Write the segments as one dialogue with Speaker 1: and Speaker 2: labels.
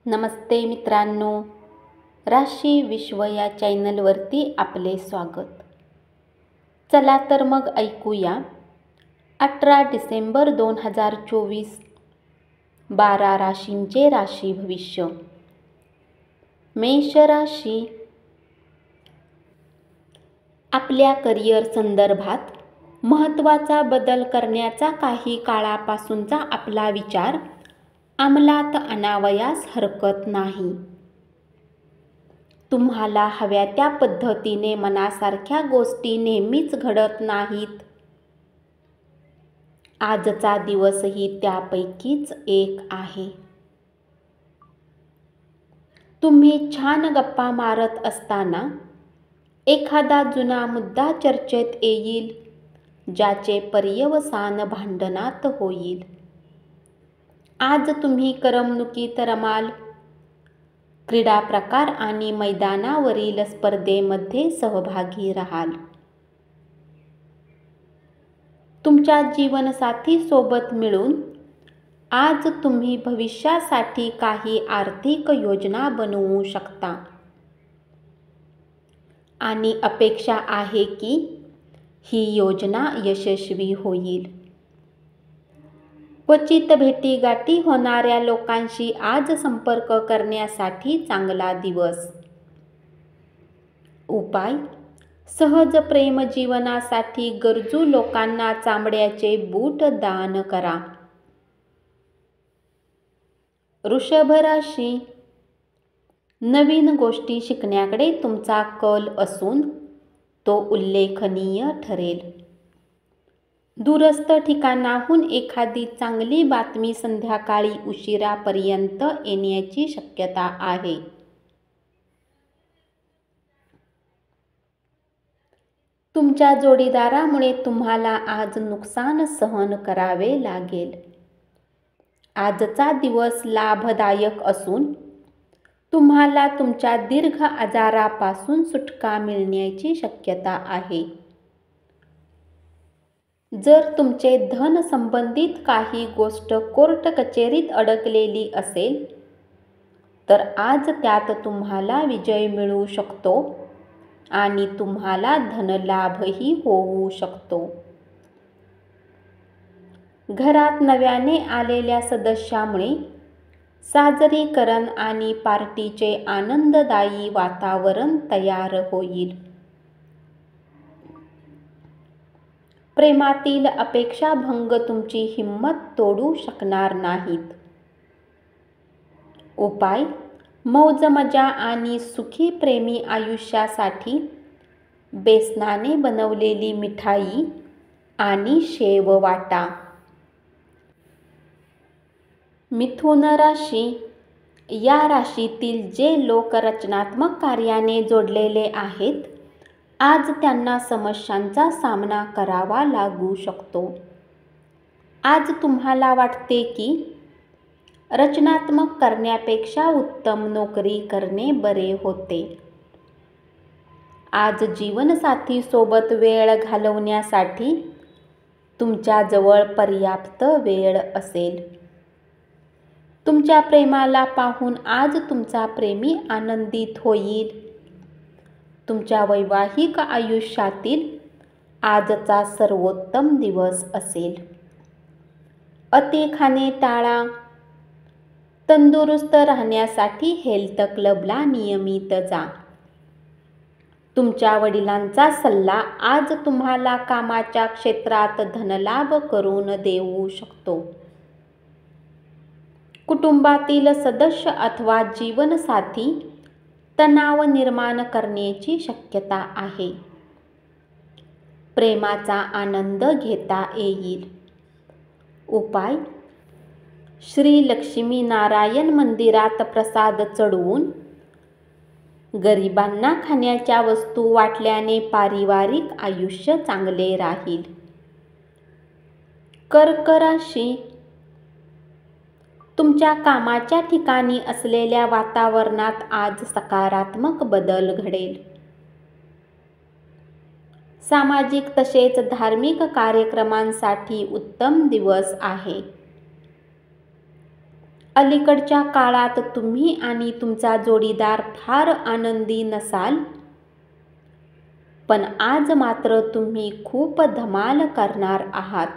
Speaker 1: नमस्ते मित्रांनो, राशी विश्व या चॅनलवरती आपले स्वागत. चला तर मग ऐकूया 18 डिसेंबर 2024 12 राशींचे राशी भविष्य. मेष राशी, आपल्या करिअर संदर्भात महत्त्वाचा बदल करण्याचा काही काळापासूनचा आपला विचार अंमलात आणावयास हरकत नाही. तुम्हाला हव्या त्या पद्धतीने मनासारख्या गोष्टी नेहमीच घडत नाहीत. आजचा दिवसही त्यापैकीच एक आहे. तुम्ही छान गप्पा मारत असताना एखादा जुना मुद्दा चर्चेत येईल, ज्याचे पर्यवसान भांडणात होईल. आज तुम्ही करमणुकीत रमाल. क्रीडा प्रकार आणि मैदानावरील स्पर्धेमध्ये सहभागी राहाल. तुमच्या जीवनसाथी सोबत मिळून आज तुम्ही भविष्यासाठी काही आर्थिक योजना बनवू शकता आणि अपेक्षा आहे की ही योजना यशस्वी होईल. क्वचित भेटीगाठी होणाऱ्या लोकांशी आज संपर्क करण्यासाठी चांगला दिवस. उपाय: सहज प्रेम जीवनासाठी गरजू लोकांना चामड्याचे बूट दान करा. वृषभ राशी, नवीन गोष्टी शिकण्याकडे तुमचा कल असून तो उल्लेखनीय ठरेल. दूरस्थ ठिकाणाहून एखादी चांगली बातमी संध्याकाळी उशिरापर्यंत येण्याची शक्यता आहे. तुमच्या जोडीदारामुळे तुम्हाला आज नुकसान सहन करावे लागेल. आजचा दिवस लाभदायक असून तुम्हाला तुमच्या दीर्घ आजारापासून सुटका मिळण्याची शक्यता आहे. जर तुमचे धन संबंधित काही गोष्ट कोर्ट कचेरीत अडकलेली असेल तर आज त्यात तुम्हाला विजय मिळू शकतो आणि तुम्हाला धनलाभही होऊ शकतो. घरात नव्याने आलेल्या सदस्यामुळे साजरीकरण आणि पार्टीचे आनंददायी वातावरण तयार होईल. प्रेमातील अपेक्षाभंग तुमची हिंमत तोडू शकणार नाहीत. उपाय: मौजमजा आणि सुखी प्रेमी आयुष्यासाठी बेसनाने बनवलेली मिठाई आणि शेव वाटा. मिथुन राशी, या राशीतील जे लोक रचनात्मक कार्याने जोडलेले आहेत, आज त्यांना समस्यांचा सामना करावा लागू शकतो. आज तुम्हाला वाटते की रचनात्मक करण्यापेक्षा उत्तम नोकरी करणे बरे होते. आज जीवनसाथी सोबत वेळ घालवण्यासाठी तुमच्याजवळ पर्याप्त वेळ असेल. तुमच्या प्रेमाला पाहून आज तुमचा प्रेमी आनंदित होईल. तुमच्या वैवाहिक आयुष्यातील आजचा सर्वोत्तम दिवस असेल. अति खाणे टाळा. तंदुरुस्त राहण्यासाठी हेल्थ क्लबला नियमित जा. तुमच्या वडिलांचा सल्ला आज तुम्हाला कामाच्या क्षेत्रात धनलाभ करून देऊ शकतो. कुटुंबातील सदस्य अथवा जीवनसाथी तणाव निर्माण करण्याची शक्यता आहे. प्रेमाचा आनंद घेता येईल. उपाय: श्री लक्ष्मी नारायण मंदिरात प्रसाद चढवून गरिबांना खाण्याच्या वस्तू वाटल्याने पारिवारिक आयुष्य चांगले राहील. कर्क राशी, तुमच्या कामाच्या ठिकाणी असलेल्या वातावरणात आज सकारात्मक बदल घडेल. सामाजिक तसेच धार्मिक कार्यक्रमांसाठी उत्तम दिवस आहे. अलीकडच्या काळात तुम्ही आणि तुमचा जोडीदार फार आनंदी नसाल, पण आज मात्र तुम्ही खूप धमाल करणार आहात.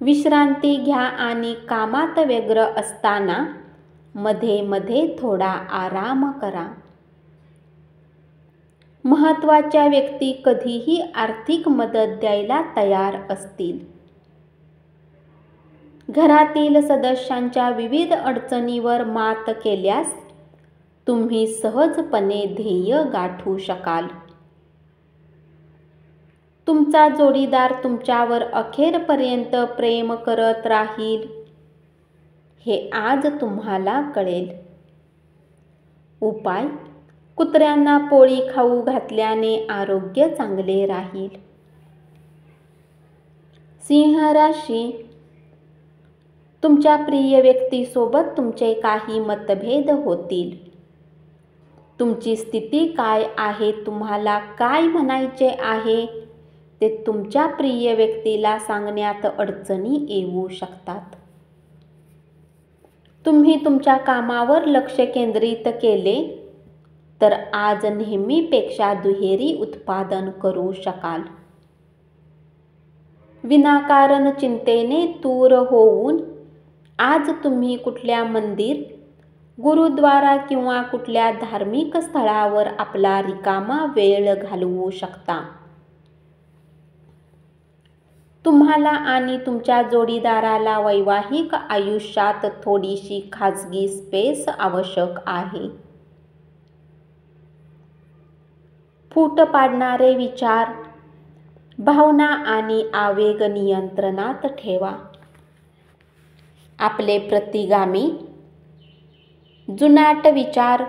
Speaker 1: विश्रांती घ्या आणि कामात व्यग्र असताना मध्ये मध्ये थोडा आराम करा. महत्त्वाच्या व्यक्ती कधीही आर्थिक मदत द्यायला तयार असतील. घरातील सदस्यांच्या विविध अडचणीवर मात केल्यास तुम्ही सहजपणे ध्येय गाठू शकाल. तुमचा जोडीदार तुमच्यावर अखेरपर्यंत प्रेम करत राहील हे आज तुम्हाला कळेल. उपाय: कुत्र्यांना पोळी खाऊ घातल्याने आरोग्य चांगले राहील. सिंह राशी, तुमच्या प्रिय व्यक्तीसोबत तुमचे काही मतभेद होतील. तुमची स्थिती काय आहे, तुम्हाला काय म्हणायचे आहे ते तुमच्या प्रिय व्यक्तीला सांगण्यात अडचणी येऊ शकतात. तुम्ही तुमच्या कामावर लक्ष केंद्रित केले तर आज नेहमीपेक्षा दुहेरी उत्पादन करू शकाल. विनाकारण चिंतेने दूर होऊन आज तुम्ही कुठल्या मंदिर, गुरुद्वारा किंवा कुठल्या धार्मिक स्थळावर आपला रिकामा वेळ घालवू शकता. तुम्हाला आणि तुमच्या जोडीदाराला वैवाहिक आयुष्यात थोडीशी खाजगी स्पेस आवश्यक आहे. फूट पाडणारे विचार, भावना आणि आवेग नियंत्रणात ठेवा. आपले प्रतिगामी, जुनाट विचार,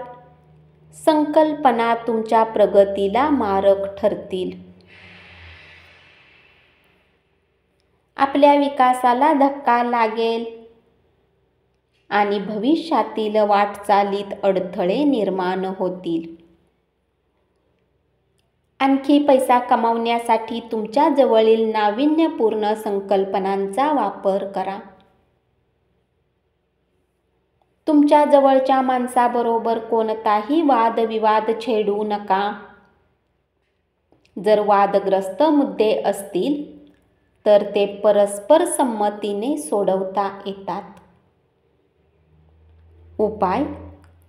Speaker 1: संकल्पना तुमच्या प्रगतीला मारक ठरतील. आपल्या विकासाला धक्का लागेल आणि भविष्यातील वाटचालीत अडथळे निर्माण होतील. आणखी पैसा कमावण्यासाठी तुमच्या जवळील नाविन्यपूर्ण संकल्पनांचा वापर करा. तुमच्या जवळच्या माणसाबरोबर कोणताही वादविवाद छेडू नका. जर वादग्रस्त मुद्दे असतील तर ते परस्पर संमतीने सोडवता येतात. उपाय: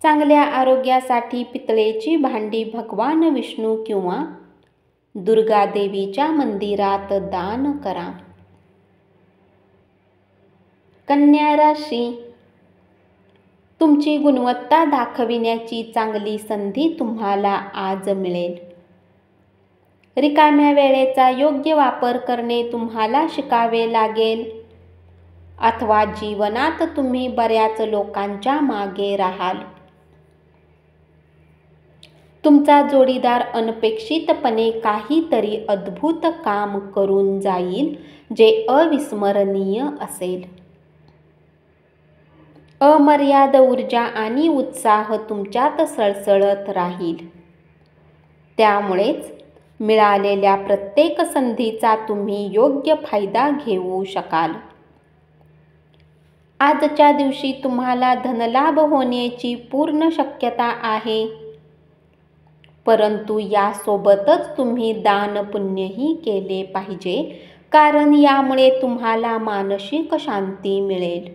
Speaker 1: चांगल्या आरोग्यासाठी पितळेची भांडी भगवान विष्णू किंवा दुर्गा देवीच्या मंदिरात दान करा. कन्या राशी, तुमची गुणवत्ता दाखविण्याची चांगली संधी तुम्हाला आज मिळेल. रिकाम्या वेळेचा योग्य वापर करणे तुम्हाला शिकावे लागेल अथवा जीवनात तुम्ही बऱ्याच लोकांच्या मागे राहाल. तुमचा जोडीदार अनपेक्षितपणे काहीतरी अद्भुत काम करून जाईल जे अविस्मरणीय असेल. अमर्याद ऊर्जा आणि उत्साह तुमच्यात सळसळत राहील. त्यामुळेच मिळालेल्या प्रत्येक संधीचा तुम्ही योग्य फायदा घेऊ शकाल. आजच्या दिवशी तुम्हाला धनलाभ होण्याची पूर्ण शक्यता आहे, परंतु यासोबतच तुम्ही दान पुण्यही केले पाहिजे, कारण यामुळे तुम्हाला मानसिक शांती मिळेल.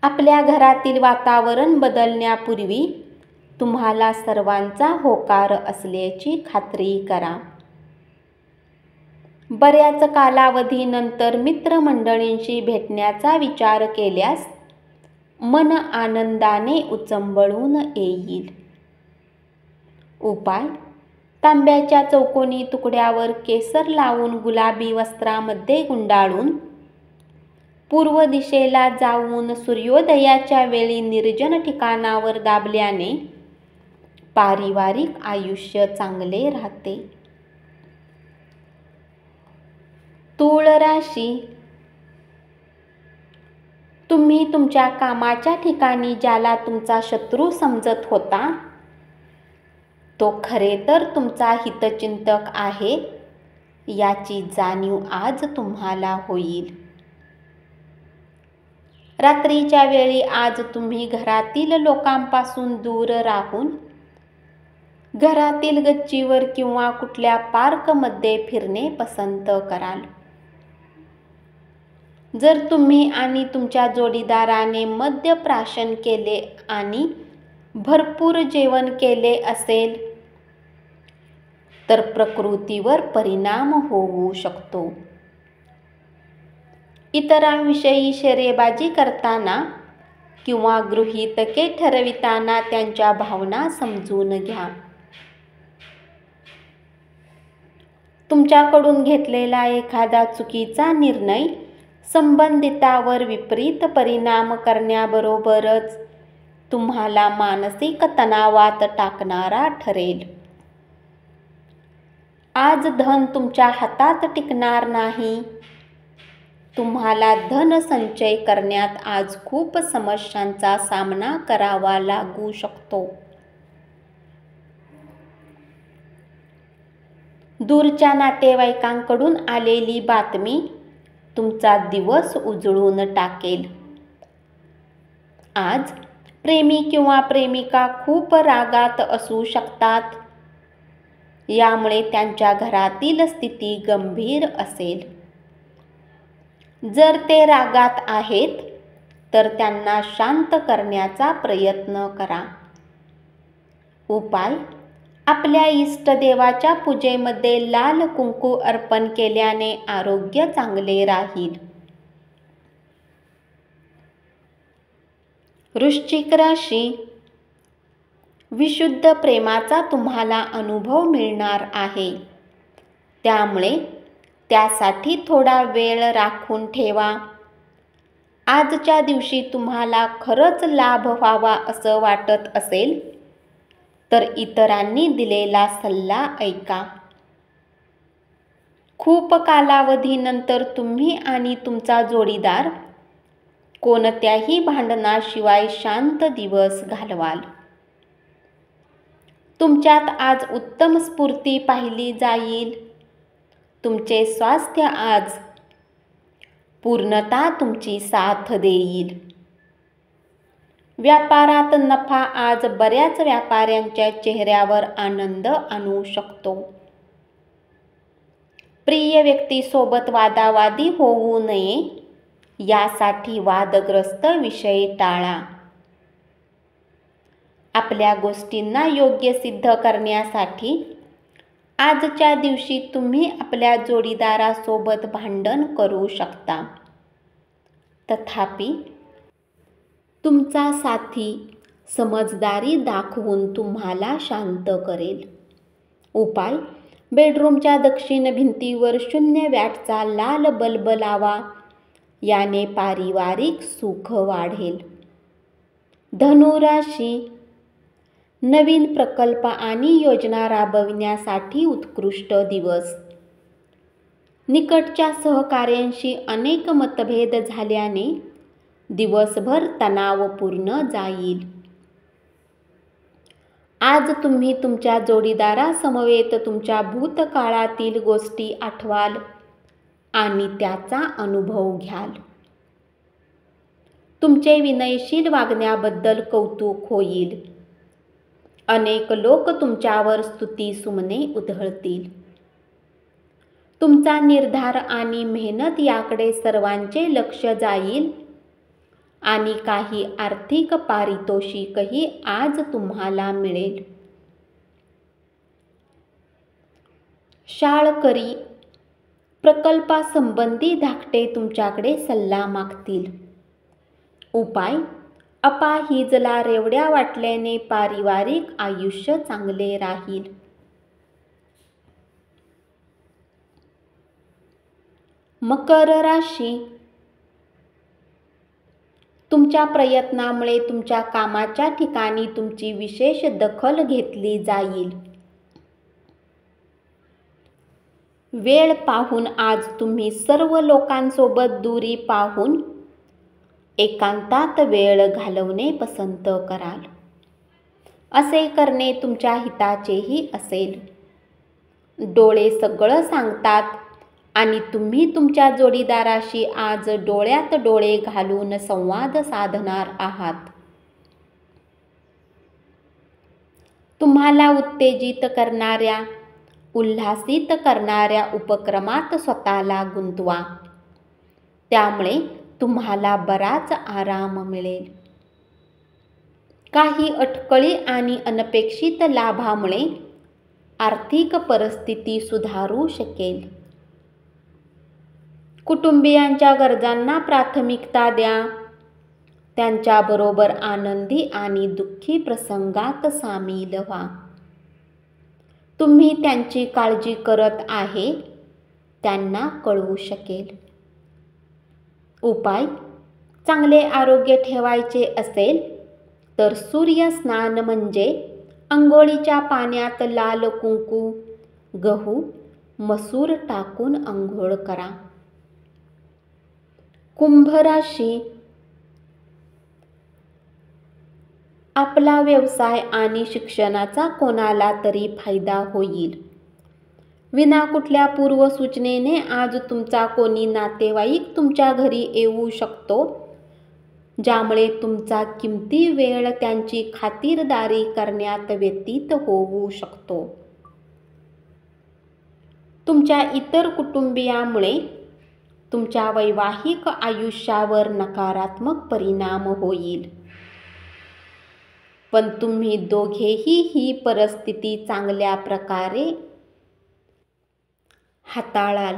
Speaker 1: आपल्या घरातील वातावरण बदलण्यापूर्वी तुम्हाला सर्वांचा होकार असल्याची खात्री करा. बऱ्याच कालावधीनंतर मित्रमंडळींशी भेटण्याचा विचार केल्यास मन आनंदाने उचंबळून येईल. उपाय: तांब्याच्या चौकोनी तुकड्यावर केसर लावून गुलाबी वस्त्रामध्ये गुंडाळून पूर्व दिशेला जाऊन सूर्योदयाच्या वेळी निर्जन ठिकाणावर दाबल्याने पारिवारिक आयुष्य चांगले राहते. तूळ राशी, तुम्ही तुमच्या कामाच्या ठिकाणी ज्याला तुमचा शत्रू समजत होता तो खरे तर तुमचा हितचिंतक आहे याची जाणीव आज तुम्हाला होईल. रात्रीच्या वेळी आज तुम्ही घरातील लोकांपासून दूर राहून घरातील गच्चीवर किंवा कुठल्या पार्कमध्ये फिरणे पसंत कराल. जर तुम्ही आणि तुमच्या जोडीदाराने मद्यप्राशन केले आणि भरपूर जेवण केले असेल तर प्रकृतीवर परिणाम होऊ शकतो. इतरांविषयी शेरेबाजी करताना किंवा गृहीतके ठरविताना त्यांच्या भावना समजून घ्या. तुमच्याकडून घेतलेला एखादा चुकीचा निर्णय संबंधितावर विपरीत परिणाम करण्याबरोबरच तुम्हाला मानसिक तणावात टाकणारा ठरेल. आज धन तुमच्या हातात टिकणार नाही. तुम्हाला धन संचय करण्यात आज खूप समस्यांचा सामना करावा लागू शकतो. दूरच्या नातेवाईकांकडून आलेली बातमी तुमचा दिवस उजळून टाकेल. आज प्रेमी किंवा प्रेमिका खूप रागात असू शकतात. यामुळे त्यांच्या घरातील स्थिती गंभीर असेल. जर ते रागात आहेत तर त्यांना शांत करण्याचा प्रयत्न करा. उपाय: आपल्या इष्टदेवाच्या पूजेमध्ये लाल कुंकू अर्पण केल्याने आरोग्य चांगले राहील. वृश्चिक राशी, विशुद्ध प्रेमाचा तुम्हाला अनुभव मिळणार आहे. त्यामुळे त्यासाठी थोडा वेळ राखून ठेवा. आजच्या दिवशी तुम्हाला खरंच लाभ व्हावा असं वाटत असेल तर इतरांनी दिलेला सल्ला ऐका. खूप कालावधीनंतर तुम्ही आणि तुमचा जोडीदार कोणत्याही भांडणाशिवाय शांत दिवस घालवाल. तुमच्यात आज उत्तम स्फूर्ती पाहिली जाईल. तुमचे स्वास्थ्य आज पूर्णतः तुमची साथ देईल. व्यापारात नफा आज बऱ्याच व्यापाऱ्यांच्या चेहऱ्यावर आनंद आणू शकतो. प्रिय व्यक्तीसोबत वादावादी होऊ नये यासाठी वादग्रस्त विषय टाळा. आपल्या गोष्टींना योग्य सिद्ध करण्यासाठी आजच्या दिवशी तुम्ही आपल्या जोडीदारासोबत भांडण करू शकता. तथापि तुमचा साथी समजदारी दाखवून तुम्हाला शांत करेल. उपाय: बेडरूमच्या दक्षिण भिंतीवर 0 वॅटचा लाल बल्ब लावा. याने पारिवारिक सुख वाढेल. धनुराशी, नवीन प्रकल्प आणि योजना राबविण्यासाठी उत्कृष्ट दिवस. निकटच्या सहकाऱ्यांशी अनेक मतभेद झाल्याने दिवसभर तणावपूर्ण जाईल. आज तुम्ही तुमच्या जोडीदारासमवेत तुमच्या भूतकाळातील गोष्टी आठवाल आणि त्याचा अनुभव घ्याल. तुमचे विनयशील वागण्याबद्दल कौतुक होईल. अनेक लोक तुमच्यावर स्तुतिसुमने उधळतील. तुमचा निर्धार आणि मेहनत याकडे सर्वांचे लक्ष जाईल आणि काही आर्थिक पारितोषिकही आज तुम्हाला मिळेल. शाळकरी, प्रकल्पासंबंधी धाकटे तुमच्याकडे सल्ला मागतील. उपाय: अपाहिजला रेवड्या वाटल्याने पारिवारिक आयुष्य चांगले राहील. मकर राशी, तुमच्या प्रयत्नामुळे तुमच्या कामाच्या ठिकाणी तुमची विशेष दखल घेतली जाईल. वेळ पाहून आज तुम्ही सर्व लोकांसोबत दूरी पाहून एकांतात वेळ घालवणे पसंत कराल. असे करणे तुमच्या हिताचेही असेल. डोळे सगळं सांगतात आणि तुम्ही तुमच्या जोडीदाराशी आज डोळ्यात डोळे घालून संवाद साधणार आहात. तुम्हाला उत्तेजित करणाऱ्या, उल्हासित करणाऱ्या उपक्रमात स्वतःला गुंतवा. त्यामुळे तुम्हाला बराच आराम मिळेल. काही अटकळी आणि अनपेक्षित लाभामुळे आर्थिक परिस्थिती सुधारू शकेल. कुटुंबियांच्या गरजांना प्राथमिकता द्या. त्यांच्याबरोबर आनंदी आणि दुःखी प्रसंगात सामील व्हा. तुम्ही त्यांची काळजी करत आहे त्यांना कळू शकेल. उपाय: चांगले आरोग्य ठेवायचे असेल तर सूर्य स्नान म्हणजे अंघोळीच्या पाण्यात लाल कुंकू, गहू, मसूर टाकून अंघोळ करा. कुंभ राशी. आपला व्यवसाय आणि शिक्षणाचा कोणाला तरी फायदा होईल. विना कुठल्या पूर्वसूचनेने आज तुमचा कोणी नातेवाईक तुमच्या घरी येऊ शकतो, ज्यामुळे तुमचा किमती वेळ त्यांची खातिरदारी करण्यात व्यतीत होऊ शकतो. तुमच्या इतर कुटुंबियांमुळे तुमच्या वैवाहिक आयुष्यावर नकारात्मक परिणाम होईल. पण तुम्ही दोघेही ही परिस्थिती चांगल्या प्रकारे हाताळाल.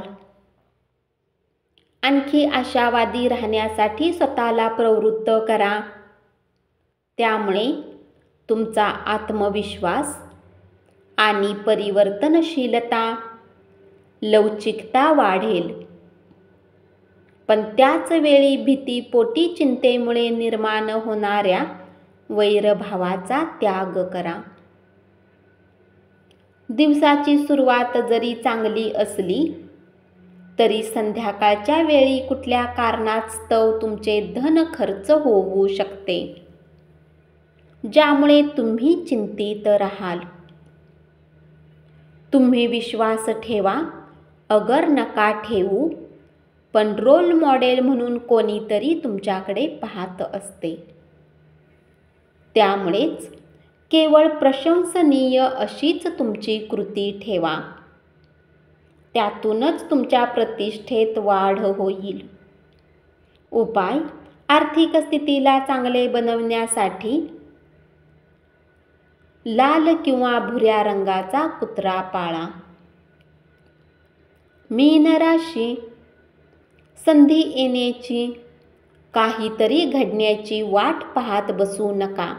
Speaker 1: आणखी आशावादी राहण्यासाठी स्वतःला प्रवृत्त करा. त्यामुळे तुमचा आत्मविश्वास आणि परिवर्तनशीलता, लवचिकता वाढेल. पण त्याच वेळी भीतीपोटी चिंतेमुळे निर्माण होणाऱ्या वैरभावाचा त्याग करा. दिवसाची सुरुवात जरी चांगली असली तरी संध्याकाळच्या वेळी कुठल्या कारणास्तव तुमचे धन खर्च होऊ शकते, ज्यामुळे तुम्ही चिंतित राहाल. तुम्ही विश्वास ठेवा अगर नका ठेवू, पण रोल मॉडेल म्हणून कोणीतरी तुमच्याकडे पाहत असते. त्यामुळेच केवळ प्रशंसनीय अशीच तुमची कृती ठेवा. त्यातूनच तुमच्या प्रतिष्ठेत वाढ होईल. उपाय: आर्थिक स्थितीला चांगले बनवण्यासाठी लाल किंवा भुऱ्या रंगाचा कुत्रा पाळा. मीन राशी. संधी येण्याची, काहीतरी घडण्याची वाट पाहत बसू नका.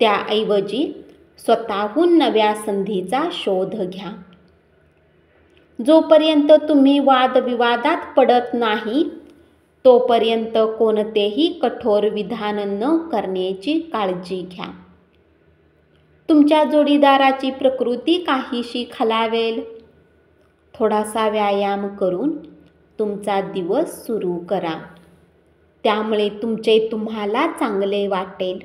Speaker 1: त्याऐवजी स्वतःहून नव्या संधीचा शोध घ्या. जोपर्यंत तुम्ही वादविवादात पडत नाही तोपर्यंत कोणतेही कठोर विधान न करण्याची काळजी घ्या. तुमच्या जोडीदाराची प्रकृती काहीशी खालावेल. थोडासा व्यायाम करून तुमचा दिवस सुरू करा. त्यामुळे तुमचे तुम्हाला चांगले वाटेल.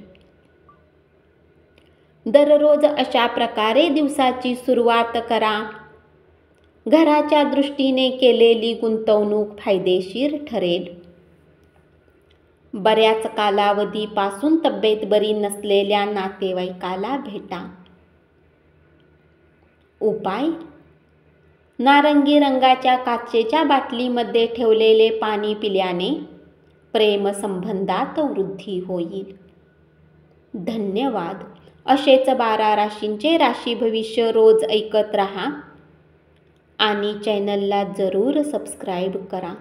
Speaker 1: दररोज अशा प्रकारे दिवसाची सुरुवात करा. घराच्या दृष्टीने केलेली गुंतवणूक फायदेशीर ठरेल. बऱ्याच कालावधीपासून तब्येत बरी नसलेल्या नातेवाईकाला भेटा. उपाय: नारंगी रंगाच्या काचेच्या बाटलीमध्ये ठेवलेले पाणी पिल्याने प्रेमसंबंधात वृद्धी होईल. धन्यवाद. असेच 12 राशींचे राशी भविष्य रोज ऐकत रहा आणि चॅनलला जरूर सबस्क्राईब करा.